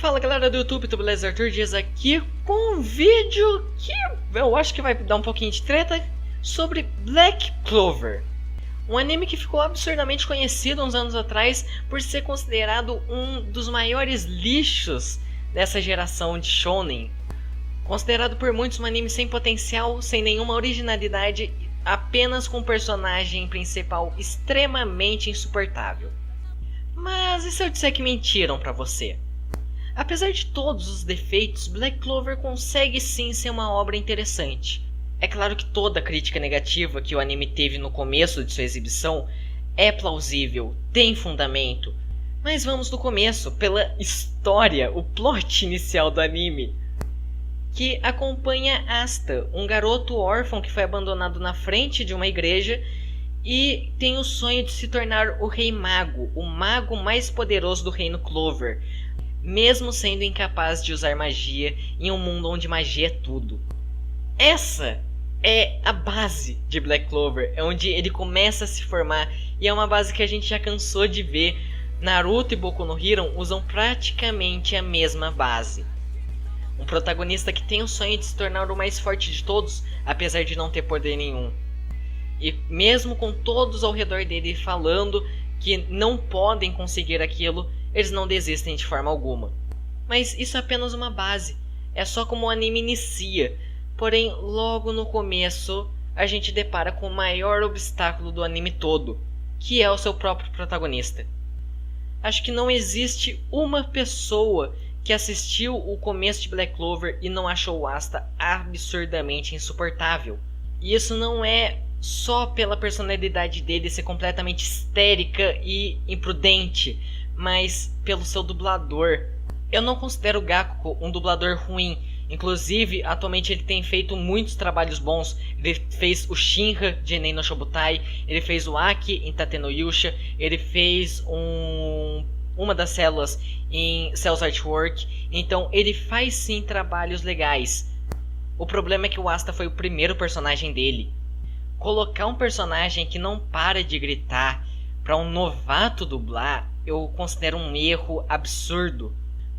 Fala galera do YouTube, tudo beleza? Arthur Dias aqui com um vídeo que eu acho que vai dar um pouquinho de treta sobre Black Clover. Um anime que ficou absurdamente conhecido uns anos atrás por ser considerado um dos maiores lixos dessa geração de shonen. Considerado por muitos um anime sem potencial, sem nenhuma originalidade, apenas com um personagem principal extremamente insuportável. Mas e se eu disser que mentiram pra você? Apesar de todos os defeitos, Black Clover consegue sim ser uma obra interessante. É claro que toda crítica negativa que o anime teve no começo de sua exibição é plausível, tem fundamento. Mas vamos do começo, pela história, o plot inicial do anime, que acompanha Asta, um garoto órfão que foi abandonado na frente de uma igreja e tem o sonho de se tornar o Rei Mago, o mago mais poderoso do Reino Clover, mesmo sendo incapaz de usar magia em um mundo onde magia é tudo. Essa é a base de Black Clover, é onde ele começa a se formar, e é uma base que a gente já cansou de ver. Naruto e Boku no Hero usam praticamente a mesma base. Um protagonista que tem o sonho de se tornar o mais forte de todos, apesar de não ter poder nenhum. E mesmo com todos ao redor dele falando que não podem conseguir aquilo, eles não desistem de forma alguma. Mas isso é apenas uma base, é só como o anime inicia. Porém, logo no começo, a gente depara com o maior obstáculo do anime todo, que é o seu próprio protagonista. Acho que não existe uma pessoa que assistiu o começo de Black Clover e não achou o Asta absurdamente insuportável. E isso não é só pela personalidade dele ser completamente histérica e imprudente, mas pelo seu dublador. Eu não considero o Gakuko um dublador ruim. Inclusive, atualmente ele tem feito muitos trabalhos bons. Ele fez o Shinra de Enen no Shobutai, ele fez o Aki em Tate no Yusha, ele fez uma das células em Cells Artwork. Então ele faz sim trabalhos legais. O problema é que o Asta foi o primeiro personagem dele. Colocar um personagem que não para de gritar para um novato dublar, eu considero um erro absurdo.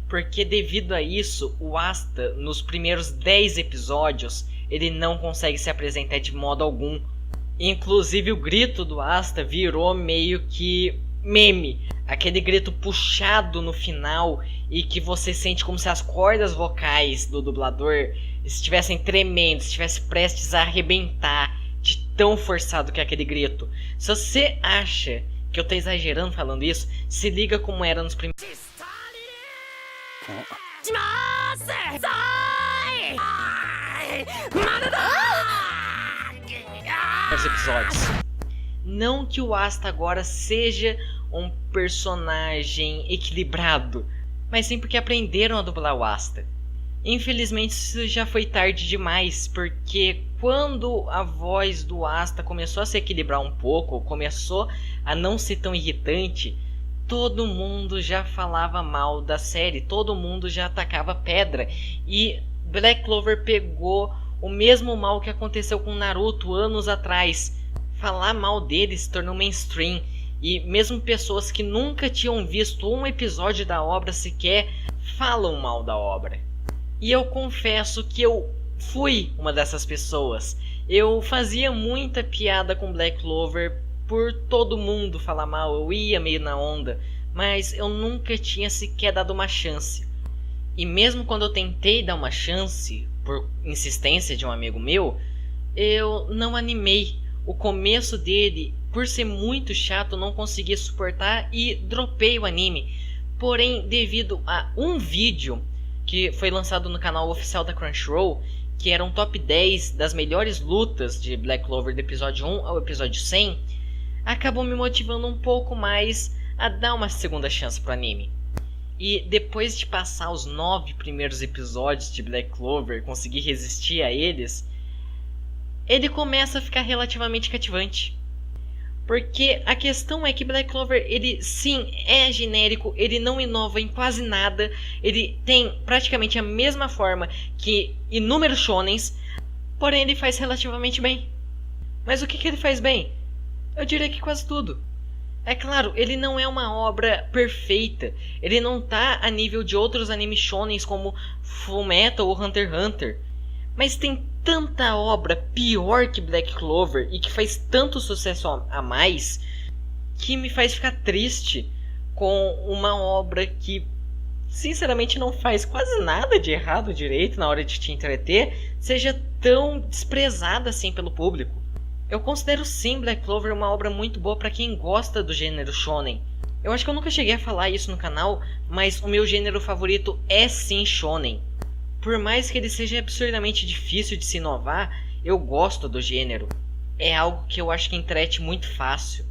Porque devido a isso, o Asta, nos primeiros 10 episódios, ele não consegue se apresentar de modo algum. Inclusive o grito do Asta virou meio que meme. Aquele grito puxado no final e que você sente como se as cordas vocais do dublador estivessem tremendo, estivessem prestes a arrebentar de tão forçado que é aquele grito. Se você acha que eu tô exagerando falando isso, se liga como era nos primeiros episódios. Não que o Asta agora seja um personagem equilibrado, mas sim porque aprenderam a dublar o Asta. Infelizmente isso já foi tarde demais, porque quando a voz do Asta começou a se equilibrar um pouco, começou a não ser tão irritante, todo mundo já falava mal da série, todo mundo já atacava pedra. E Black Clover pegou o mesmo mal que aconteceu com Naruto anos atrás. Falar mal dele se tornou mainstream, e mesmo pessoas que nunca tinham visto um episódio da obra sequer falam mal da obra. E eu confesso que eu fui uma dessas pessoas. Eu fazia muita piada com Black Clover por todo mundo falar mal, eu ia meio na onda, mas eu nunca tinha sequer dado uma chance. E mesmo quando eu tentei dar uma chance, por insistência de um amigo meu, eu não animei. O começo dele, por ser muito chato, eu não conseguia suportar e dropei o anime. Porém, devido a um vídeo que foi lançado no canal oficial da Crunchyroll, que era um top 10 das melhores lutas de Black Clover do episódio 1 ao episódio 100, acabou me motivando um pouco mais a dar uma segunda chance pro anime. E depois de passar os 9 primeiros episódios de Black Clover, conseguir resistir a eles, ele começa a ficar relativamente cativante. Porque a questão é que Black Clover, ele sim é genérico, ele não inova em quase nada, ele tem praticamente a mesma forma que inúmeros shonens, porém ele faz relativamente bem. Mas o que ele faz bem? Eu diria que quase tudo. É claro, ele não é uma obra perfeita, ele não tá a nível de outros animes shonens como Fullmetal ou Hunter x Hunter, mas tem tanta obra pior que Black Clover e que faz tanto sucesso a mais que me faz ficar triste com uma obra que sinceramente não faz quase nada de errado direito na hora de te entreter, seja tão desprezada assim pelo público. Eu considero sim Black Clover uma obra muito boa para quem gosta do gênero shonen. Eu acho que eu nunca cheguei a falar isso no canal, mas o meu gênero favorito é sim shonen. Por mais que ele seja absurdamente difícil de se inovar, eu gosto do gênero. É algo que eu acho que entrete muito fácil.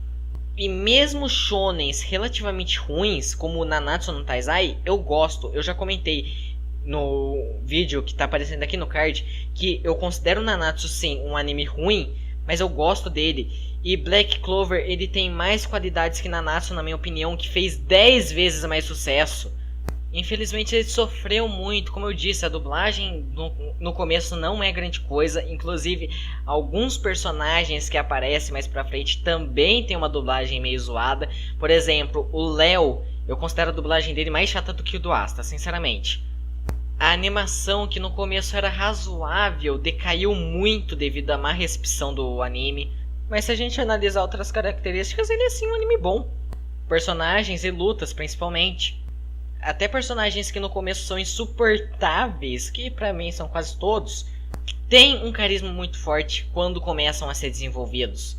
E mesmo shonens relativamente ruins, como Nanatsu no Taizai, eu gosto. Eu já comentei no vídeo que tá aparecendo aqui no card que eu considero Nanatsu sim um anime ruim, mas eu gosto dele. E Black Clover, ele tem mais qualidades que Nanatsu, na minha opinião, que fez 10 vezes mais sucesso. Infelizmente ele sofreu muito, como eu disse, a dublagem no começo não é grande coisa. Inclusive, alguns personagens que aparecem mais pra frente também tem uma dublagem meio zoada. Por exemplo, o Léo, eu considero a dublagem dele mais chata do que o do Asta, sinceramente. A animação, que no começo era razoável, decaiu muito devido à má recepção do anime. Mas se a gente analisar outras características, ele é sim um anime bom. Personagens e lutas, principalmente. Até personagens que no começo são insuportáveis, que pra mim são quase todos, têm um carisma muito forte quando começam a ser desenvolvidos.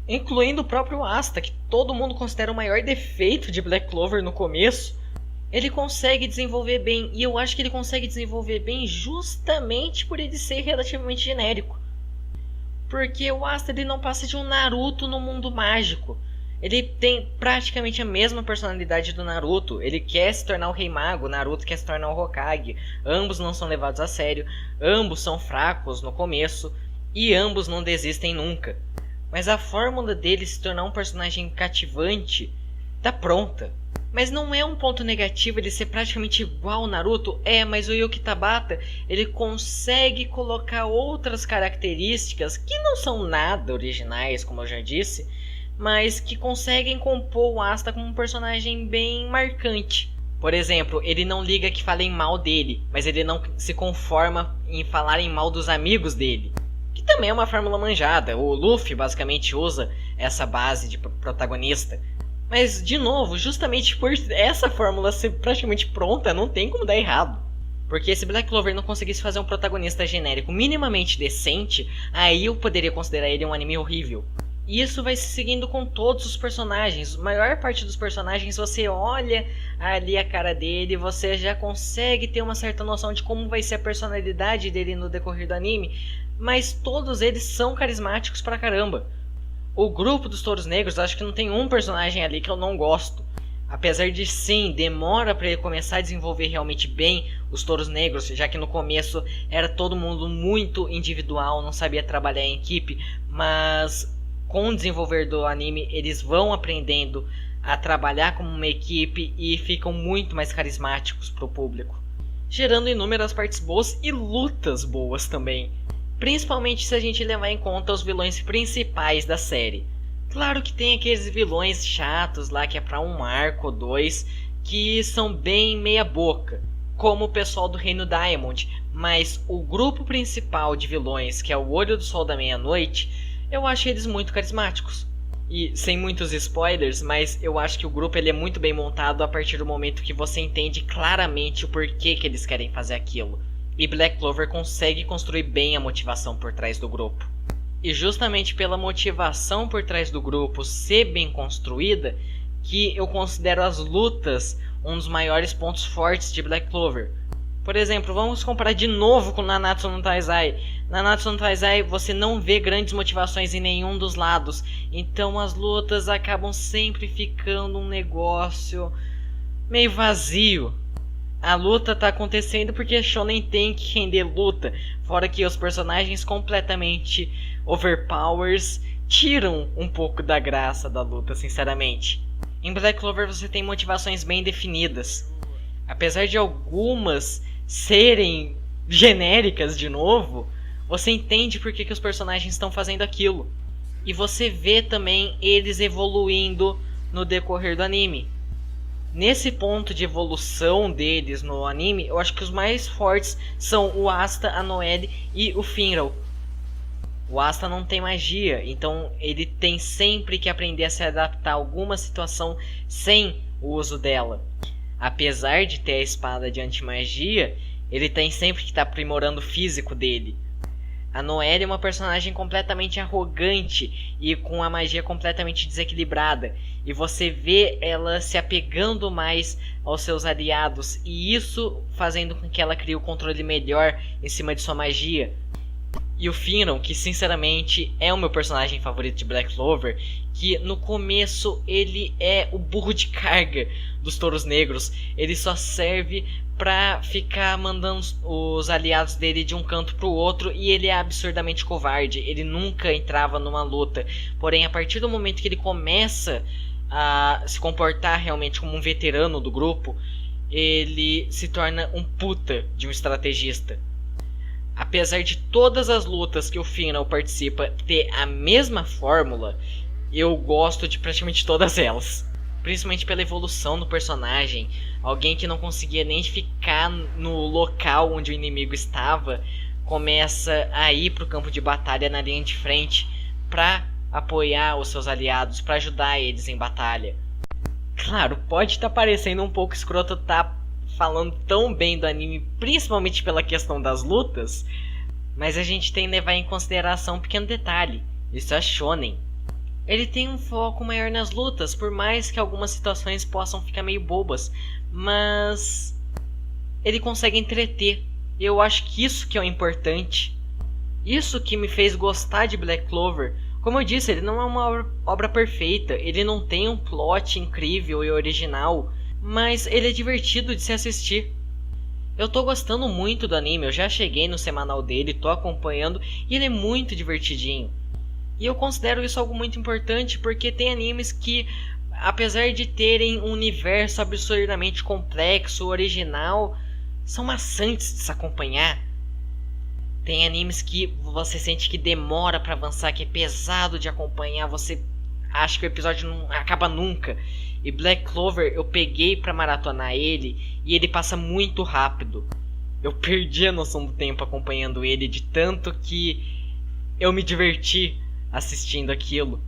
Incluindo o próprio Asta, que todo mundo considera o maior defeito de Black Clover no começo. Ele consegue desenvolver bem, e eu acho que ele consegue desenvolver bem justamente por ele ser relativamente genérico. Porque o Asta ele não passa de um Naruto no mundo mágico. Ele tem praticamente a mesma personalidade do Naruto. Ele quer se tornar o Rei Mago, o Naruto quer se tornar o Hokage. Ambos não são levados a sério, ambos são fracos no começo, e ambos não desistem nunca. Mas a fórmula dele se tornar um personagem cativante tá pronta. Mas não é um ponto negativo ele ser praticamente igual ao Naruto. Mas o Yuki Tabata, ele consegue colocar outras características que não são nada originais, como eu já disse, mas que conseguem compor o Asta como um personagem bem marcante. Por exemplo, ele não liga que falem mal dele, mas ele não se conforma em falarem mal dos amigos dele, que também é uma fórmula manjada. O Luffy basicamente usa essa base de protagonista. Mas, de novo, justamente por essa fórmula ser praticamente pronta, não tem como dar errado. Porque se Black Clover não conseguisse fazer um protagonista genérico minimamente decente, aí eu poderia considerar ele um anime horrível. E isso vai se seguindo com todos os personagens. A maior parte dos personagens, você olha ali a cara dele, você já consegue ter uma certa noção de como vai ser a personalidade dele no decorrer do anime. Mas todos eles são carismáticos pra caramba. O grupo dos Touros Negros, acho que não tem um personagem ali que eu não gosto. Apesar de sim, demora para ele começar a desenvolver realmente bem os Touros Negros, já que no começo era todo mundo muito individual, não sabia trabalhar em equipe, mas com o desenvolver do anime eles vão aprendendo a trabalhar como uma equipe e ficam muito mais carismáticos para o público, gerando inúmeras partes boas e lutas boas também. Principalmente se a gente levar em conta os vilões principais da série. Claro que tem aqueles vilões chatos lá que é pra um arco ou dois, que são bem meia boca, como o pessoal do Reino Diamond. Mas o grupo principal de vilões, que é o Olho do Sol da Meia-Noite, eu acho eles muito carismáticos. E sem muitos spoilers, mas eu acho que o grupo ele é muito bem montado a partir do momento que você entende claramente o porquê que eles querem fazer aquilo. E Black Clover consegue construir bem a motivação por trás do grupo. E justamente pela motivação por trás do grupo ser bem construída, que eu considero as lutas um dos maiores pontos fortes de Black Clover. Por exemplo, vamos comparar de novo com Nanatsu no Taizai. Nanatsu no Taizai você não vê grandes motivações em nenhum dos lados, então as lutas acabam sempre ficando um negócio meio vazio. A luta tá acontecendo porque Shonen tem que render luta, fora que os personagens completamente overpowers tiram um pouco da graça da luta, sinceramente. Em Black Clover você tem motivações bem definidas. Apesar de algumas serem genéricas de novo, você entende por que os personagens estão fazendo aquilo. e você vê também eles evoluindo no decorrer do anime. Nesse ponto de evolução deles no anime, eu acho que os mais fortes são o Asta, a Noelle e o Finral. O Asta não tem magia, então ele tem sempre que aprender a se adaptar a alguma situação sem o uso dela. Apesar de ter a espada de anti-magia, ele tem sempre que estar aprimorando o físico dele. A Noelle é uma personagem completamente arrogante e com a magia completamente desequilibrada. E você vê ela se apegando mais aos seus aliados. E isso fazendo com que ela crie o controle melhor em cima de sua magia. E o Finral, que sinceramente é o meu personagem favorito de Black Clover, que no começo ele é o burro de carga dos Touros Negros. Ele só serve pra ficar mandando os aliados dele de um canto pro outro, e ele é absurdamente covarde. Ele nunca entrava numa luta. Porém, a partir do momento que ele começa a se comportar realmente como um veterano do grupo, ele se torna um puta de um estrategista. Apesar de todas as lutas que o Finral participa ter a mesma fórmula, eu gosto de praticamente todas elas. Principalmente pela evolução do personagem. Alguém que não conseguia nem ficar no local onde o inimigo estava, começa a ir para o campo de batalha na linha de frente para apoiar os seus aliados, para ajudar eles em batalha. Claro, pode estar parecendo um pouco escroto estar falando tão bem do anime, principalmente pela questão das lutas, mas a gente tem que levar em consideração um pequeno detalhe: isso é shonen. Ele tem um foco maior nas lutas, por mais que algumas situações possam ficar meio bobas, mas ele consegue entreter. Eu acho que isso que é o importante. Isso que me fez gostar de Black Clover. Como eu disse, ele não é uma obra perfeita, ele não tem um plot incrível e original, mas ele é divertido de se assistir. Eu tô gostando muito do anime, eu já cheguei no semanal dele, tô acompanhando, e ele é muito divertidinho. E eu considero isso algo muito importante, porque tem animes que, apesar de terem um universo absurdamente complexo, original, são maçantes de se acompanhar. Tem animes que você sente que demora pra avançar, que é pesado de acompanhar, você acha que o episódio não acaba nunca. E Black Clover, eu peguei pra maratonar ele, e ele passa muito rápido. Eu perdi a noção do tempo acompanhando ele, de tanto que eu me diverti assistindo aquilo.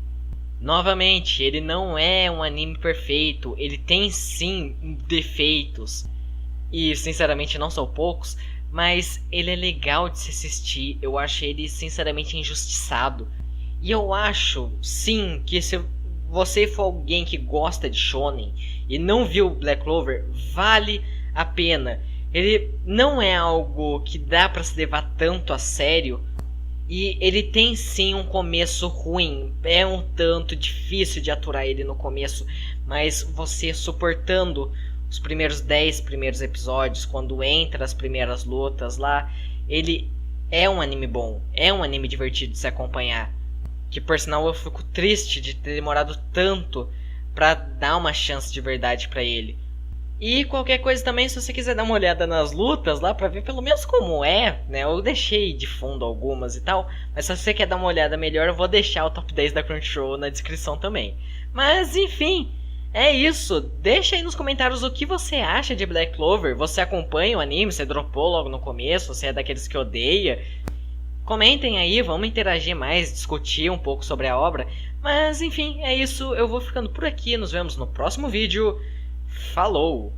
Novamente, ele não é um anime perfeito, ele tem sim defeitos, e sinceramente não são poucos, mas ele é legal de se assistir. Eu acho ele sinceramente injustiçado. E eu acho sim que se você for alguém que gosta de shonen e não viu Black Clover, vale a pena. Ele não é algo que dá pra se levar tanto a sério, e ele tem sim um começo ruim, é um tanto difícil de aturar ele no começo, mas você suportando os primeiros 10 primeiros episódios, quando entra as primeiras lutas lá, ele é um anime bom, é um anime divertido de se acompanhar. Que por sinal eu fico triste de ter demorado tanto pra dar uma chance de verdade pra ele. E qualquer coisa também, se você quiser dar uma olhada nas lutas lá pra ver pelo menos como é, né? Eu deixei de fundo algumas e tal, mas se você quer dar uma olhada melhor, eu vou deixar o top 10 da Crunchyroll na descrição também. Mas enfim, é isso. Deixa aí nos comentários o que você acha de Black Clover. Você acompanha o anime? Você dropou logo no começo? Você é daqueles que odeia? Comentem aí, vamos interagir mais, discutir um pouco sobre a obra. Mas enfim, é isso. Eu vou ficando por aqui. Nos vemos no próximo vídeo. Falou!